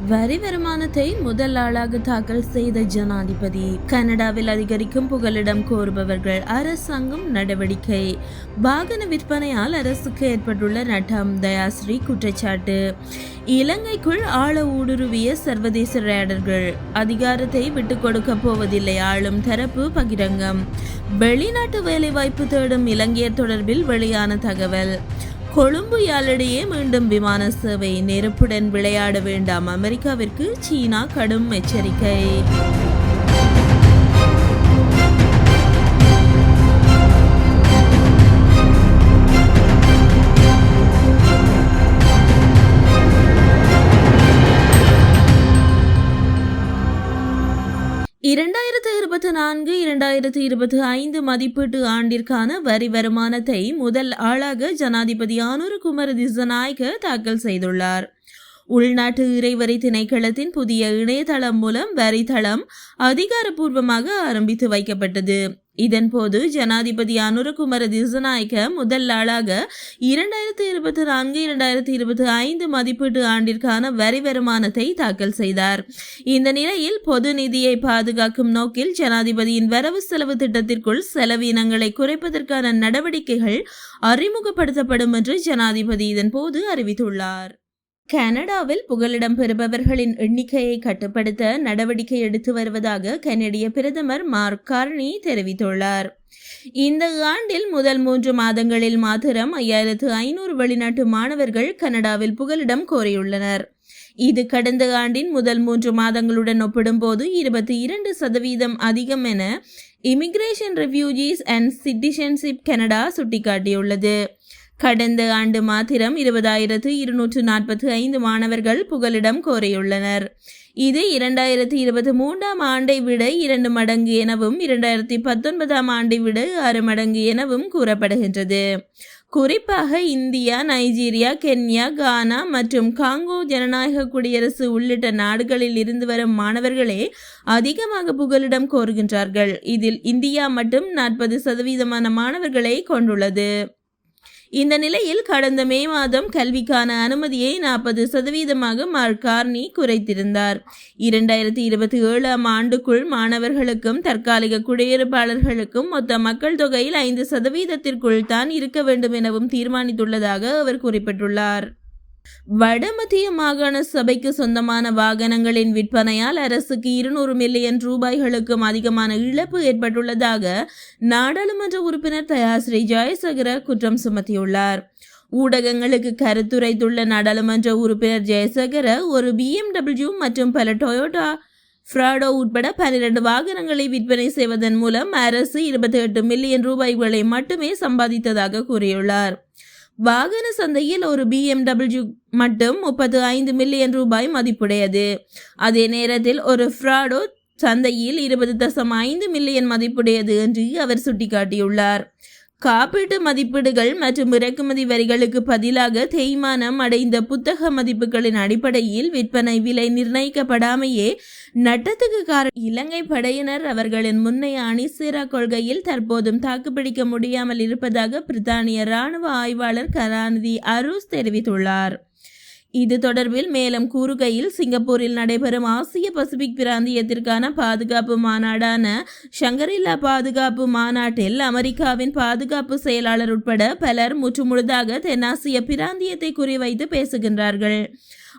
வரி வருமானத்தை முதல் ஆளாக தாக்கல் செய்த ஜனாதிபதி. கனடாவில் அதிகரிக்கும் புகலிடம் கோருபவர்கள் அரசாங்கம் நடவடிக்கை. வாகன விற்பனையால் அரசுக்கு ஏற்பட்டுள்ள நட்டம். தயாஸ்ரீ குற்றச்சாட்டு. இலங்கைக்குள் ஆழ ஊடுருவிய சர்வதேச ரேடர்கள். அதிகாரத்தை விட்டுக் கொடுக்க போவதில்லை ஆளும் தரப்பு பகிரங்கம். வெளிநாட்டு வேலைவாய்ப்பு தேடும் இலங்கையர் தொடர்பில் வெளியான தகவல். கொழும்பு யாழிடையே மீண்டும் விமான சேவை. நெருப்புடன் விளையாட வேண்டாம், அமெரிக்காவிற்கு சீனா கடும் எச்சரிக்கை. இரண்டாயிரத்து 2024-2025 மதிப்பீட்டு ஆண்டிற்கான வரி வருமானத்தை முதல் ஆளாக ஜனாதிபதி அனுரகுமார திசாநாயக்க தாக்கல் செய்துள்ளார். உள்நாட்டு இறைவரி திணைக்களத்தின் புதிய இணையதளம் மூலம் வரித்தளம் அதிகாரப்பூர்வமாக ஆரம்பித்து வைக்கப்பட்டது. இதன்போது ஜனாதிபதி அனுரகுமார திசாநாயக்க முதல் ஆளாக 2024-2025 மதிப்பீட்டு ஆண்டிற்கான வரி வருமானத்தை தாக்கல் செய்தார். இந்த நிலையில் பொது நிதியை பாதுகாக்கும் நோக்கில் ஜனாதிபதியின் வரவு செலவு திட்டத்திற்குள் செலவினங்களை குறைப்பதற்கான நடவடிக்கைகள் அறிமுகப்படுத்தப்படும் என்று ஜனாதிபதி இதன்போது அறிவித்துள்ளார். கனடாவில் புகலிடம் பெறுபவர்களின் எண்ணிக்கையை கட்டுப்படுத்த நடவடிக்கை எடுத்து வருவதாக கனடிய பிரதமர் மார்க் கார்னி தெரிவித்துள்ளார். இந்த ஆண்டில் முதல் 3 மாதங்களில் மாத்திரம் 5500 வெளிநாட்டு மாணவர்கள் கனடாவில் புகலிடம் கோரியுள்ளனர். இது கடந்த ஆண்டின் முதல் 3 மாதங்களுடன் ஒப்பிடும்போது 22% அதிகம் என immigration, refugees and citizenship Canada சுட்டிக்காட்டியுள்ளது. கடந்த ஆண்டு மாத்திரம் 20,245 மாணவர்கள் புகலிடம் கோரியுள்ளனர். இது 2023 ஆண்டை விட 2 மடங்கு எனவும் 2019 ஆண்டை விட 6 மடங்கு எனவும் கூறப்படுகின்றது. குறிப்பாக இந்தியா, நைஜீரியா, கென்யா, கானா மற்றும் காங்கோ ஜனநாயக குடியரசு உள்ளிட்ட நாடுகளில் இருந்து வரும் மாணவர்களே அதிகமாக புகலிடம் கோருகின்றார்கள். இதில் இந்தியா மட்டும் 40% மாணவர்களை கொண்டுள்ளது. இந்த நிலையில் கடந்த மே மாதம் கல்விக்கான அனுமதியை 40% மார்க் கார்னி குறைத்திருந்தார். 2027 ஆண்டுக்குள் மாணவர்களுக்கும் தற்காலிக குடியிருப்பாளர்களுக்கும் மொத்த மக்கள் தொகையில் 5% தான் இருக்க வேண்டும் எனவும் தீர்மானித்துள்ளதாக அவர் குறிப்பிட்டுள்ளார். வடமத்திய மாகாண சபைக்கு சொந்தமான வாகனங்களின் விற்பனையால் அரசுக்கு 200 மில்லியன் ரூபாய்களுக்கும் அதிகமான இழப்பு ஏற்பட்டுள்ளதாக நாடாளுமன்ற உறுப்பினர் தயாஸ்ரீ ஜெயசேகர குற்றம் சுமத்தியுள்ளார். ஊடகங்களுக்கு கருத்துரைத்துள்ள நாடாளுமன்ற உறுப்பினர் ஜெயசேகர ஒரு BMW மற்றும் பல டொயோட்டா ஃப்ராடோ உட்பட 12 வாகனங்களை விற்பனை செய்வதன் மூலம் அரசு 28 மில்லியன் ரூபாய்களை மட்டுமே சம்பாதித்ததாக கூறியுள்ளார். வாகன சந்தையில் ஒரு BMW மட்டும் 35 மில்லியன் ரூபாய் மதிப்புடையது. அதே நேரத்தில் ஒரு ஃப்ராடோ சந்தையில் 20.5 மில்லியன் மதிப்புடையது என்று அவர் சுட்டிக்காட்டியுள்ளார். காப்பீட்டு மதிப்பீடுகள் மற்றும் இறக்குமதி வரிகளுக்கு பதிலாக தேய்மானம் அடைந்த புத்தக மதிப்புகளின் அடிப்படையில் விற்பனை விலை நிர்ணயிக்கப்படாமையே நட்டத்துக்கு காரணம். இலங்கை படையினர் அவர்களின் முன்னைய அணிசேரா கொள்கையில் தற்போதும் தாக்குப்பிடிக்க முடியாமல் இருப்பதாக பிரித்தானிய இராணுவ ஆய்வாளர் கலாநிதி அரூஸ் தெரிவித்துள்ளார். இது தொடர்பில் மேலும் கூறுகையில், சிங்கப்பூரில் நடைபெறும் ஆசிய பசிபிக் பிராந்தியத்திற்கான பாதுகாப்பு மாநாடான ஷங்கரில்லா பாதுகாப்பு மாநாட்டில் அமெரிக்காவின் பாதுகாப்பு செயலாளர் உட்பட பலர் முற்றுமுழுதாக தென்னாசிய பிராந்தியத்தை குறிவைத்து பேசுகின்றார்கள்.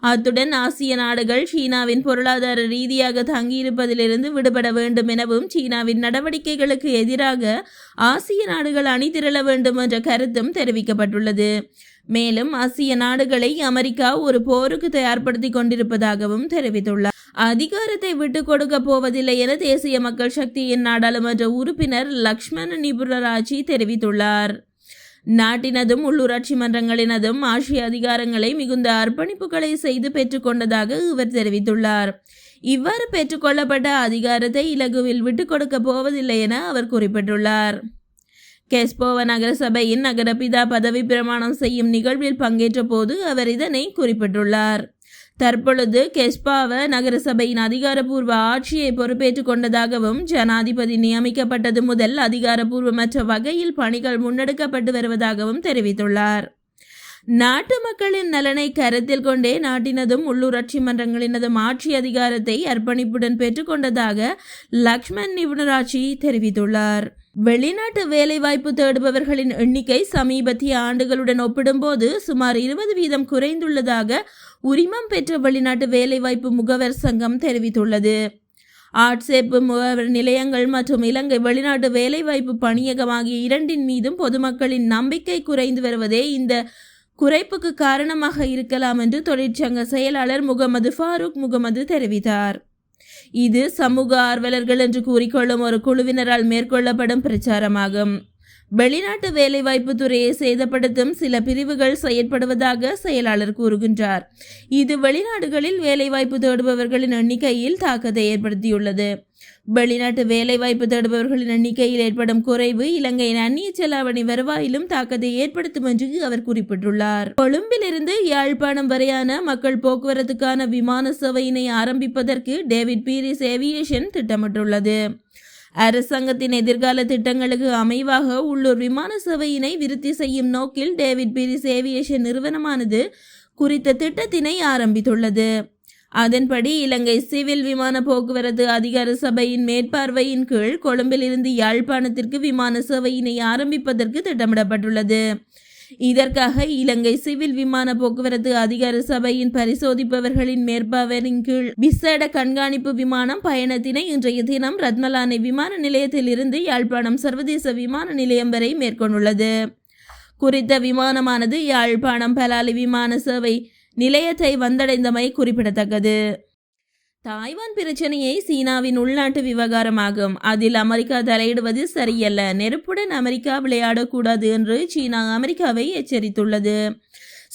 அத்துடன் ஆசிய நாடுகள் சீனாவின் பொருளாதார ரீதியாக தங்கியிருப்பதிலிருந்து விடுபட வேண்டும் எனவும் சீனாவின் நடவடிக்கைகளுக்கு எதிராக ஆசிய நாடுகள் அணிதிரள வேண்டும் என்ற கருத்தும் தெரிவிக்கப்பட்டுள்ளது. மேலும் ஆசிய நாடுகளை அமெரிக்கா ஒரு போருக்கு தயார்படுத்தி கொண்டிருப்பதாகவும் தெரிவித்துள்ளார். அதிகாரத்தை விட்டுக் கொடுக்க போவதில்லை என தேசிய மக்கள் சக்தியின் நாடாளுமன்ற உறுப்பினர் லக்ஷ்மண நிபுணராஜி தெரிவித்துள்ளார். நாட்டினதும் உள்ளூராட்சி மன்றங்களினதும் ஆட்சி அதிகாரங்களை மிகுந்த அர்ப்பணிப்புகளை செய்து பெற்றுக்கொண்டதாக இவர் தெரிவித்துள்ளார். இவ்வாறு பெற்றுக்கொள்ளப்பட்ட அதிகாரத்தை இலகுவில் விட்டுக் கொடுக்க போவதில்லை என அவர் குறிப்பிட்டுள்ளார். கெஸ்போவ நகர சபையின் நகரபிதா பதவி பிரமாணம் செய்யும் நிகழ்வில் பங்கேற்ற போது அவர் இதனை குறிப்பிட்டுள்ளார். தற்பொழுது கெஸ்பாவ நகரசபையின் அதிகாரப்பூர்வ ஆட்சியை பொறுப்பேற்றுக் கொண்டதாகவும் ஜனாதிபதி நியமிக்கப்பட்டது முதல் அதிகாரப்பூர்வமற்ற வகையில் பணிகள் முன்னெடுக்கப்பட்டு வருவதாகவும் தெரிவித்துள்ளார். நாட்டு மக்களின் நலனை கருத்தில் கொண்டே நாட்டினதும் உள்ளூராட்சி மன்றங்களினதும் ஆட்சி அதிகாரத்தை அர்ப்பணிப்புடன் பெற்றுக்கொண்டதாக லக்ஷ்மண் நிபுணராட்சி தெரிவித்துள்ளார். வெளிநாட்டு வேலைவாய்ப்பு தேடுபவர்களின் எண்ணிக்கை சமீபத்திய ஆண்டுகளுடன் ஒப்பிடும்போது சுமார் 20% குறைந்துள்ளதாக உரிமம் பெற்ற வெளிநாட்டு வேலைவாய்ப்பு முகவர் சங்கம் தெரிவித்துள்ளது. ஆட்சேர்ப்பு முகவர் நிலையங்கள் மற்றும் இலங்கை வெளிநாட்டு வேலைவாய்ப்பு பணியகம் ஆகிய இரண்டின் மீதும் பொதுமக்களின் நம்பிக்கை குறைந்து வருவதே இந்த குறைப்புக்கு காரணமாக இருக்கலாம் என்று தொழிற்சங்க செயலாளர் முகமது ஃபாரூக் முகமது தெரிவித்தார். இது சமூக ஆர்வலர்கள் என்று கூறிக்கொள்ளும் ஒரு குழுவினரால் மேற்கொள்ளப்படும் பிரச்சாரமாகும். வெளிநாட்டு வேலைவாய்ப்பு துறையை சேதப்படுத்தும் சில பிரிவுகள் செயற்படுவதாக செயலாளர் கூறுகின்றார். இது வெளிநாடுகளில் வேலைவாய்ப்பு தேடுபவர்களின் எண்ணிக்கையில் தாக்கத்தை ஏற்படுத்தியுள்ளது. வெளிநாட்டு வேலைவாய்ப்பு தேடுபவர்களின் எண்ணிக்கையில் ஏற்படும் குறைவு இலங்கையின் அந்நிய செலாவணி வருவாயிலும் தாக்கத்தை ஏற்படுத்தும் என்று அவர் குறிப்பிட்டுள்ளார். கொழும்பிலிருந்து யாழ்ப்பாணம் வரையான மக்கள் போக்குவரத்துக்கான விமான சேவையினை ஆரம்பிப்பதற்கு டேவிட் பீரிஸ் ஏவியேஷன் திட்டமிட்டுள்ளது. அரசாங்கத்தின் எதிர்கால திட்டங்களுக்கு அமைவாக உள்ளூர் விமான சேவையினை விருத்தி செய்யும் நோக்கில் டேவிட் பீரிஸ் ஏவியேஷன் நிறுவனமானது குறித்த திட்டத்தினை ஆரம்பித்துள்ளது. அதன்படி இலங்கை சிவில் விமான போக்குவரத்து அதிகார சபையின் மேற்பார்வையின் கீழ் கொழும்பில் இருந்து யாழ்ப்பாணத்திற்கு விமான சேவையினை ஆரம்பிப்பதற்கு திட்டமிடப்பட்டுள்ளது. இதற்காக இலங்கை சிவில் விமான போக்குவரத்து அதிகார சபையின் பரிசோதிப்பவர்களின் மேற்பார்வையின் கீழ் விசேட கண்காணிப்பு விமானம் பயணத்தினை இன்றைய தினம் ரத்மலானை விமான நிலையத்தில் இருந்து யாழ்ப்பாணம் சர்வதேச விமான நிலையம் வரை மேற்கொண்டுள்ளது. குறித்த விமானமானது யாழ்ப்பாணம் பலாலி விமான சேவை நிலையத்தை வந்தடைந்தமை குறிப்பிடத்தக்கது. தாய்வான் பிரச்சனையை சீனாவின் உள்நாட்டு விவகாரமாகும். அதில் அமெரிக்கா தலையிடுவது சரியல்ல. நெருப்புடன் அமெரிக்கா விளையாடக்கூடாது என்று சீனா அமெரிக்காவை எச்சரித்துள்ளது.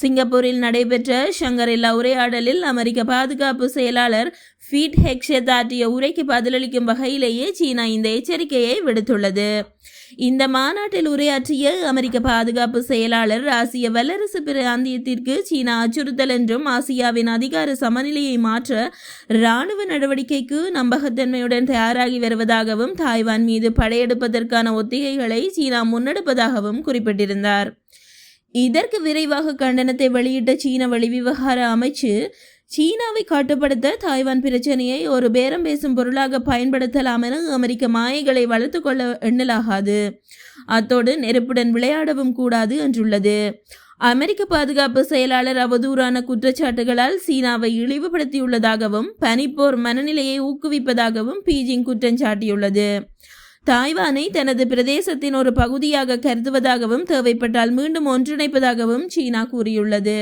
சிங்கப்பூரில் நடைபெற்ற ஷங்கரில்லா உரையாடலில் அமெரிக்க பாதுகாப்பு செயலாளர் ஃபீட் ஹெக்ஷெத் ஆற்றிய உரைக்கு பதிலளிக்கும் வகையிலேயே சீனா இந்த எச்சரிக்கையை விடுத்துள்ளது. இந்த மாநாட்டில் உரையாற்றிய அமெரிக்க பாதுகாப்பு செயலாளர் ஆசிய வல்லரசு பிராந்தியத்திற்கு சீனா அச்சுறுத்தல் என்றும் ஆசியாவின் அதிகார சமநிலையை மாற்ற இராணுவ நடவடிக்கைக்கு நம்பகத்தன்மையுடன் தயாராகி வருவதாகவும் தாய்வான் மீது படையெடுப்பதற்கான ஒத்திகைகளை சீனா முன்னெடுப்பதாகவும் குறிப்பிட்டிருந்தார். இதற்கு விரைவாக கண்டனத்தை வெளியிட்ட சீன வெளிவிவகார அமைச்சு சீனாவை கட்டுப்படுத்த தாய்வான் பிரச்சனையை ஒரு பேரம் பேசும் பொருளாக பயன்படுத்தலாம் என அமெரிக்க மாயைகளை வளர்த்து கொள்ள எண்ணலாகாது. அத்தோடு நெருப்புடன் விளையாடவும் கூடாது என்றுள்ளது. அமெரிக்க பாதுகாப்பு செயலாளர் அவதூறான குற்றச்சாட்டுகளால் சீனாவை இழிவுபடுத்தியுள்ளதாகவும் பனிப்போர் மனநிலையை ஊக்குவிப்பதாகவும் பீஜிங் குற்றம் சாட்டியுள்ளது. தாய்வானை தனது பிரதேசத்தின் ஒரு பகுதியாக கருதுவதாகவும் தேவைப்பட்டால் மீண்டும் ஒன்றிணைப்பதாகவும் சீனா கூறியுள்ளது.